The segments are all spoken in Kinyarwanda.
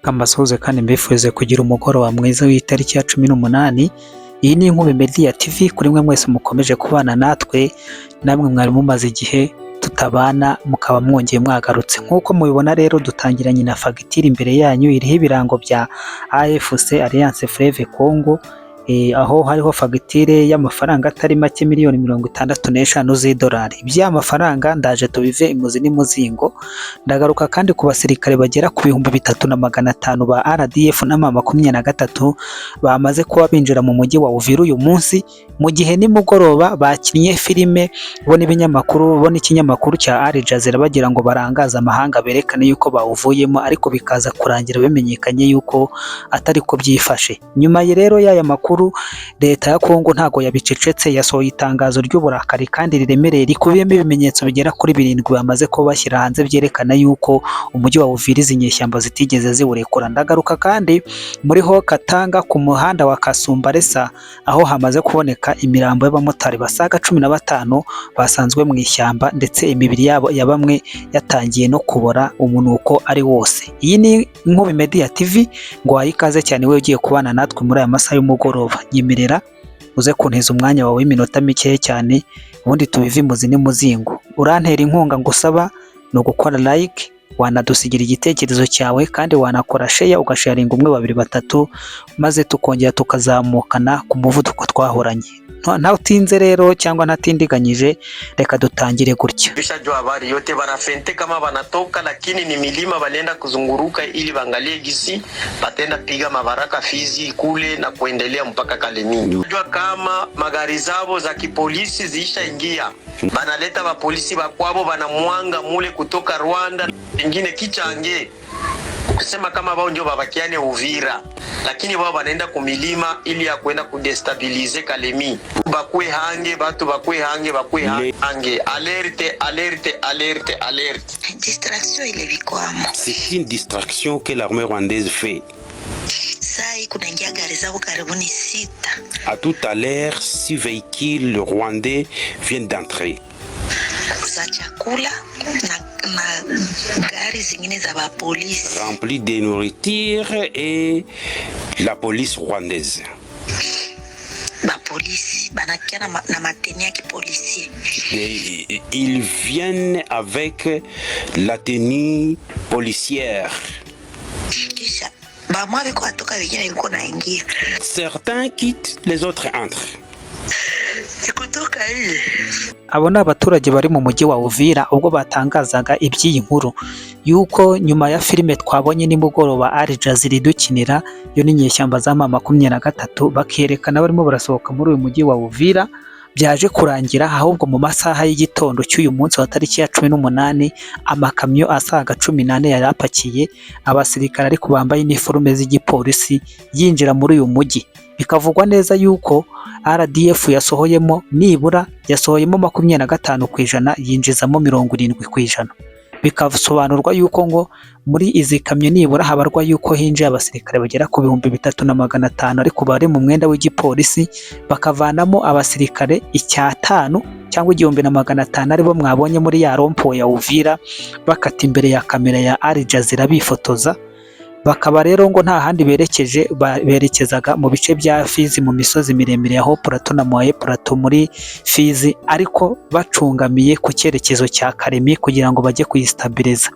Amasuhuze kandi mbifurize kugira umugoroba mwiza w'itariki ya 18. Iyi ni Inkubi Media TV kuri mwe mwese mukomeje kubana natwe, namwe mwari mumaze igihe tutabana mukaba mwongeye mwagarutse. Nk'uko mubibona rero dutangiranye na fagitire imbere yanyu iriho ibirango bya AFC Alliance Fleuve Congo, aho hariho fagitire y'amafaranga atari make miliyoni 65 z'idolari. Ibya mafaranga ndaje tubive imuzi n'imuzingo. Ndagaruka kandi ku basirikare bagera ku 3500 ba RDF na M23 bamaze kuba binjira mu mujyi wa Uvira uyu munsi, mu gihe nimugoroba bakinnye filime ubona ibinyamakuru, ubona ikinyamakuru cya Al Jazeera bagira ngo barangaza amahanga berekane yuko bawuvuyemo, ariko bikaza kurangira bimenyekanye yuko atari ko byifashe. Nyuma ye rero y'aya makuru, leta ya Kongo ntago yabicecetse, yasohoye itangazo ry'uburakari kandi riremereye rikubiyemo ibimenyetso bigera kuri 7 bamaze ko bashyira hanze byerekana yuko umujyi wa Uvira izi nyeshyamba zitigeze ziwurekura. Ndagaruka kandi muri ho Katanga ku muhanda wa Kasumbalesa, aho hamaze kuboneka imirambo y'abamotari basaga 15 basanzwe mu ishyamba, ndetse imibiri yabo ya bamwe yatangiye no kubora umunuko ari wose. Iyi ni Inkubi Media TV, ngo wayikaze cyane we ugiye kubana natwe muri aya masaha y'umugoroba. Nyemerera uze kunteza umwanya wawe w'iminota mike cyane, ubundi tubive imuzi n'imuzingo. Urantera inkunga ngusaba no gukora like, wanadusigira igitekerezo cyawe kandi wanakora share, ugasharinga 1 2 3 maze tukongera tukazamukana ku muvuduko twahoranye. Nta utinze rero cyangwa natindiganyije, reka dutangire gutya. Bishajua habari yote banafente kama banatoka, lakini ni milima balenda kuzunguruka ili bangalie gisi batenda piga mabaraka Fizi kule na kuendelea mpaka Kalemi. Jua kama magari zao za kipolisi ziisha ingia, banaleta ba polisi bakwabo banamwanga mule kutoka Rwanda, pengine Kichange, kusema kama wao ndio babakiane Uvira, lakini wao wanaenda kumilima ili ya kwenda kudestabilize Kalemi. Bakwe hange batu, bakwe hange hange. Alerte, alerte, alerte, alerte. Distraction ile bikwamo. C'est une distraction que l'armée rwandaise fait. Sai kunaingia gari zao karibuni 6. À tout à l'heure, 6 véhicules rwandais viennent d'entrer. Za chakula na gari zingine za ba polisi remplis de nourriture et la police rwandaise. Ba polisi banakia na mateni ya kipolisi. Ils viennent avec la tenue policière. Kisha ba mwabe kwa toka wengine yuko naingia. Certains quittent, les autres entrent. Sikutoka hii. Abo ni abaturage bari mu mujyi wa Uvira ubwo batangazaga iby'iyi nkuru yuko nyuma ya filime twabonye nimugoroba Al Jazeera idukinira yo n'inyeshyamba za M23 bakerekana barimo barasohoka muri uyu mujyi wa Uvira, byaje kurangira ahubwo mu masaha y'igitondo cy'uyu munsi wa tariki ya 18 amakamyo asaga 18 yari apakiye abasirikare ariko bambaye iniforume z'igipolisi yinjira muri uyu mujyi. Bikavugwa neza yuko RDF yasohoyemo 25% yinjizamo 70%. Bikasobanurwa yuko ngo muri izi kamyo nibura habarwa yuko hinjiye abasirikare bagera ku 3500, ariko bari mu mwenda w'igipolisi bakavanamo abasirikare 5 cyangwa 1500 aribo mwabonye muri ya rompo ya Uvira bakata imbere ya kamera ya Al Jazeera bifotoza. Bakaba rero ngo nta handi berekezaga mu bice bya Fizi, mu misozi miremire ya Haut Plateau na Moyen Plateau muri Fizi, ariko bacungamiye ku cyerekezo cya Kalemi kugira ngo bajye kuyistabiliza.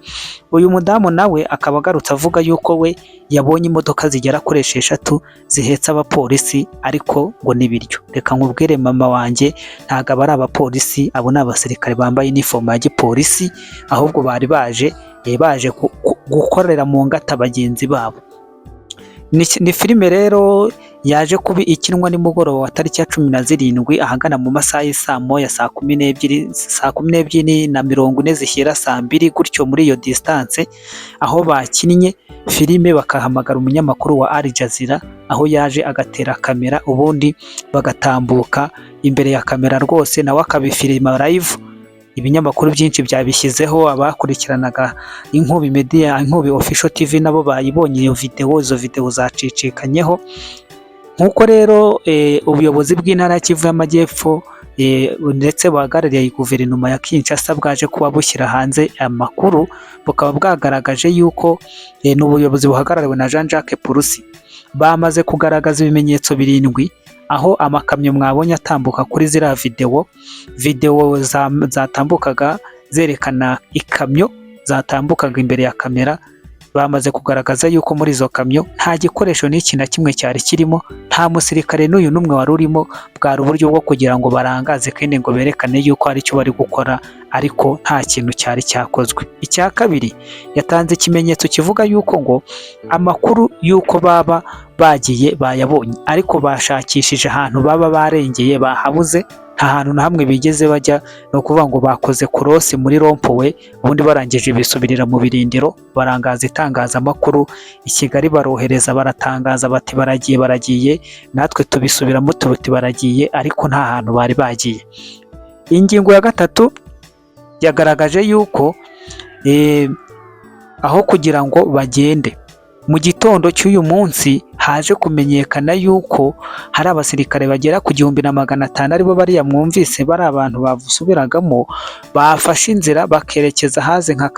Uyu mudamu nawe akaba agarutse avuga yuko we yabonye imodoka zigera kuri 6 zihetse abapolisi, ariko ngo nibiryo. Reka nkubwire mama wanjye, ntago ari abapolisi, abo ni abasirikare bambaye uniform ya gipolisi, ahubwo bari baje gukorera mu ngata bagenzi babo. Ni filime rero yaje kubi ikinwa nimugoroba wa tariki ya 17 ahagana mu masaha y'isa moya saa 12:40 zishyira saa 2 gutyo muri iyo distance, aho bakinnye filime bakahamagara umunyamakuru wa Al Jazeera, aho yaje agatera kamera ubundi bagatambuka imbere ya kamera rwose nawe akabifilima live. Ibinyamakuru byinshi byabishyizeho, abakurikiranaga Inkubi Media, Inkubi Official TV nabo bayibonye iyo video, izo video zacicikanyeho. Nkuko rero ubuyobozi bw'intara ya Kivu y'Amajyepfo ndetse buhagarariye guverinoma ya Kinshasa bwaje kuba bushyira hanze amakuru, bukaba bwagaragaje yuko n'ubuyobozi buhagarariwe na Jean Jacques Purusi bamaze kugaragaza ibimenyetso 7 aho amakamyo mwabonye atambuka kuri ziriya videwo zatambukaga zerekana ikamyo zatambukaga imbere ya kamera. Bamaze kugaragaza yuko muri izo kamyo nta gikoresho n'iki na kimwe cyari kirimo, nta musirikare n'uyu n'umwe wari urimo. Bwari uburyo bwo kugira ngo barangaze kandi ngo berekane yuko hari icyo bari gukora, ariko nta kintu cyari cyakozwe. Icya kabiri, yatanze ikimenyetso kivuga yuko ngo amakuru yuko baba bagiye bayabonye, ariko bashakishije ahantu baba barengeye bahabuze, nta hantu na hamwe bigeze bajya. No kuvuga ngo bakoze cross muri rompowe, ubundi barangije bisubirira mu birindiro, barangaza itangazamakuru i Kigali, barohereza baratangaza bati baragiye, natwe tubisubiramo turuti baragiye, ariko nta hantu bari bagiye. Ingingo ya gatatu yagaragaje yuko aho kugira ngo bagende, mu gitondo cy'uyu munsi haje kumenyekana yuko hari abasirikare bagera ku 1500 aribo bariya mwumvise bari abantu bavusubiragamo, bafashe inzira bakerekeza haze nka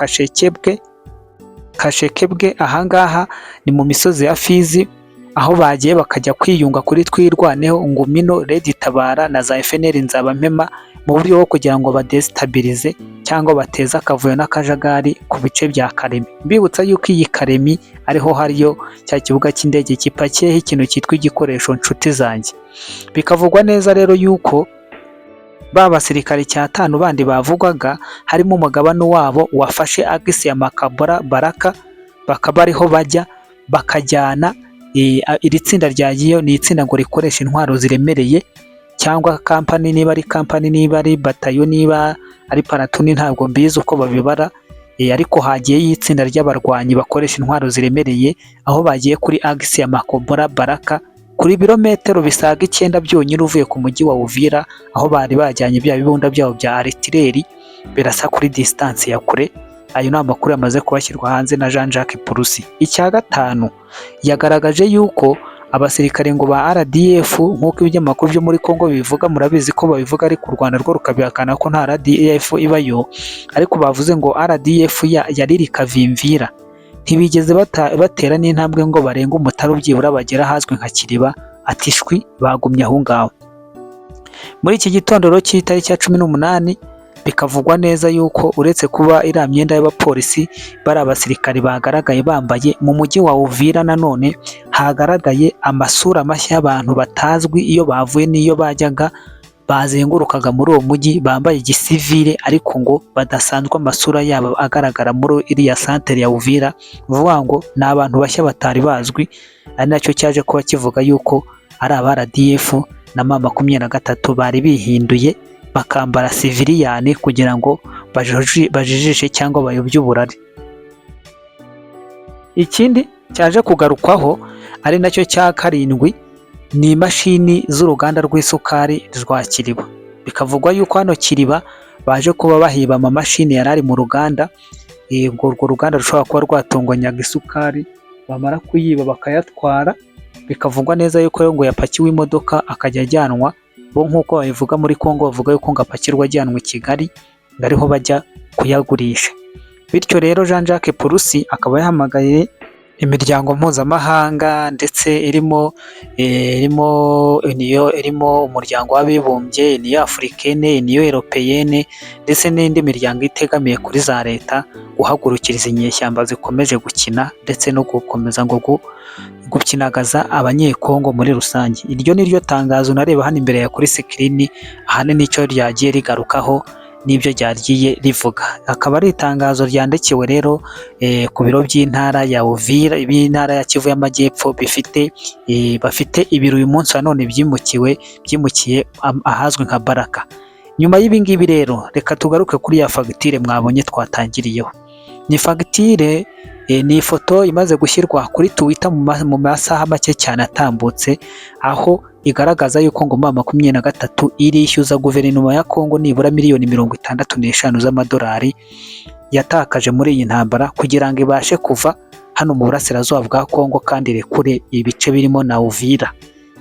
Kashekebwe. Ahangaha ni mu misozi ya Fizi, aho bagiye bakajya kwiyunga kuri Twirwaneho, Ngumino, Red Tabara na za FNL Nzabampema, mu buryo bwo kugira ngo badestabilize cyangwa bateza akavuyo n'akajagari ku bice bya Karemi. Mbibutsa yuko iyi Karemi ariho hariyo cya kibuga cy'indege kipakiyeho ikintu cyitwa igikoresho nshuti zanjye. Bikavugwa neza rero yuko ba basirikare 5 bandi bavugwaga harimo umugabane wabo wafashe agisi ya Makabora Baraka, bakaba ariho bajya bakajyana. Iri tsinda ryagiyeyo ni itsinda ngo rikoresha intwaro ziremereye, cyangwa kampani, niba ari kampani, niba ari batayo, niba ari paratuni, ntabwo mbizi uko babibara. Ariko hagiye y'itsinda ry'abarwanyi bakoresha intwaro ziremereye, aho bagiye kuri agisi ya Makabora Baraka, kuri birometero bisaga 9 byonyine uvuye ku mujyi wa Uvira, aho bari bajyanye bya bibunda byabo bya artillery birasa kuri distance ya kure. Ayo ni amakuru yamaze kubashyirwa hanze na Jean Jacques Purusi. Icya gatanu, yagaragaje yuko abasirikare ngo ba RDF, nk'uko ibyamakuru byo muri Kongo bivuga, murabizi ko babivuga, ariko u Rwanda rwo rukabihakana ko nta RDF ibayo, ariko bavuze ngo RDF yari rikavimvira, ntibigeze batera n'intambwe ngo barenga umutaro byibura bagera hazwi nka Kiriba, atishwi bagumye aho ngaho. Muri iki gitondo cy'itariki ya 18 bikavugwa neza yuko uretse kuba iriya myenda y'abapolisi bari abasirikare bagaragaye bambaye, mu mujyi wa Uvira nanone hagaragaye amasura mashya y'abantu batazwi iyo bavuye n'iyo bajyaga, bazengurukaga muri uwo mujyi bambaye igisivile, ariko ngo badasanzwe amasura yabo agaragara muri iriya santere ya Uvira. Vuga ngo ni abantu bashya batari bazwi, ari nacyo cyaje kuba kivuga yuko ari aba RDF na M23 bari bihinduye bakambara civiliyani kugira ngo bajijishe cyangwa bayobye uburari. Ikindi cyaje kugarukwaho ari nacyo cya 7 ni imashini z'uruganda rw'isukari rwa Kiriba. Bikavugwa yuko hano Kiriba baje kuba bahiba amamashini yarari mu ruganda, urwo ruganda rushobora kuba rwatunganyaga isukari, bamara kuyiba bakayatwara. Bikavugwa neza yuko ngo yapakiwe imodoka akajya ajyanwa, bo nk'uko babivuga muri Kongo bavuga yuko ngo apakirwa ajyanwa i Kigali, ngariho bajya kuyagurisha. Bityo rero Jean Jacques Purusi akaba yahamagaye imiryango mpuzamahanga ndetse irimo umuryango w'abibumbye, Union Africaine, Union Européenne ndetse n'indi miryango itegamiye kuri za leta guhagurukiriza inyeshyamba zikomeje gukina ndetse no gukomeza ngo gukinagaza abanyekongo muri rusange. Iryo ni ryo tangazo nareba hano imbere ya kuri screen, ahanini nicyo ryagiye rigarukaho n'ibyo ryagiye rivuga. Akaba ari itangazo ryandikiwe rero ku biro by'intara ya Uvira, by'intara ya Kivu y'Amajyepfo bafite ibiro uyu munsi none byimukiye ahazwi nka Baraka. Nyuma y'ibi ngibi rero reka tugaruke kuri ya fagitire mwabonye twatangiriyeho. Ni fagitire, ni ifoto imaze gushyirwa kuri Twitter mu masaha make cyane atambutse, aho igaragaza yuko ngo M23 irishyuza guverinoma ya Kongo nibura miliyoni 65 z'amadolari yatakaje muri iyi ntambara kugira ngo ibashe kuva hano mu burasirazuba bwa Kongo kandi rekure ibice birimo na Uvira.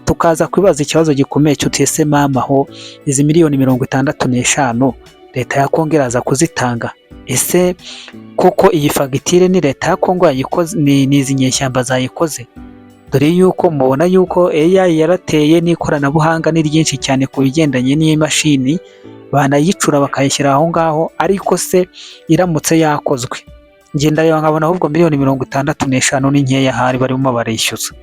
tukaza kwibaza ikibazo gikomeye cy'utese mama ho izi miliyoni 65 leta ya Kongo iraza kuzitanga. Ese koko iyi fagitire ni leta ya Kongo yayikoze, ni izi nyeshyamba zayikoze? Dore yuko mubona yuko AI yarateye n'ikoranabuhanga ni ryinshi cyane ku bigendanye n'imashini, banayicura bakayishyira aho ngaho, ariko se iramutse yakozwe ngenda nkabona ahubwo miliyoni 65 ni nkeya hari barimo barishyuza.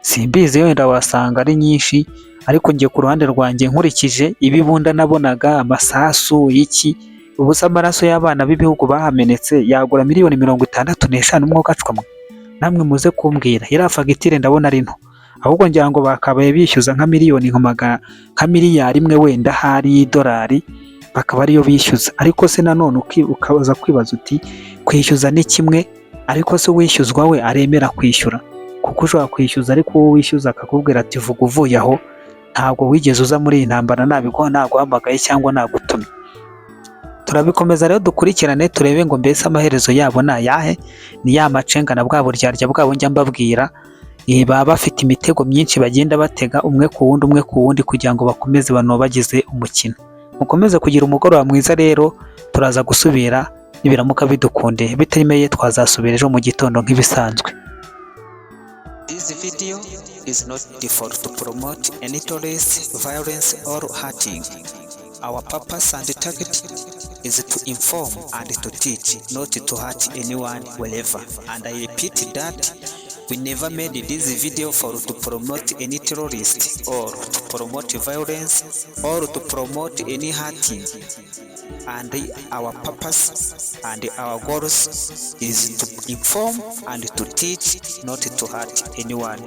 Simbizi wenda wasanga ari nyinshi, ariko ngiye ku ruhande rwanjye nkurikije ibibunda nabonaga, amasasu iki, ubusa amaraso y'abana b'ibihugu bahamenetse yagura miliyoni 65 mwogacwamwe. Namwe muze kumbwira iriya fagitire ndabona ari nto, ahubwo ngira ngo bakabaye bishyuza nka miliyoni nka miliyari imwe wenda hari y'idolari, bakaba ariyo bishyuza. Ariko se nanone ukabaza kwibaza uti kwishyuza ni kimwe, ariko se wishyuzwa we aremera kwishyura? Kuko ushobora kwishyuza ariko uwo wishyuza akakubwira ati vuga uvuye aho, ntabwo wigeze uza muri iyi ntambara, nabiguha naguhamagaye cyangwa nagutumye. Turabikomeza rero dukurikirane turebe ngo mbese amaherezo yabo ni ayahe. Ni ya macenga na bwa buryarya bwabo njya mbabwira, baba bafite imitego myinshi bagenda batega umwe ku wundi kugira ngo bakomeze banobagize umukino. Mukomeze kugira umugoroba mwiza rero, turaza gusubira nibiramuka bidukunde, bitemeye twazasubira ejo mu gitondo nk'ibisanzwe. This video is not default to promote any terrorist, violence or hurting. Our purpose and target is to inform and to teach, not to hurt anyone wherever. And I repeat that we never made this video to promote any terrorist or to promote violence or to promote any hurting. And our purpose and our goals is to inform and to teach, not to hurt anyone.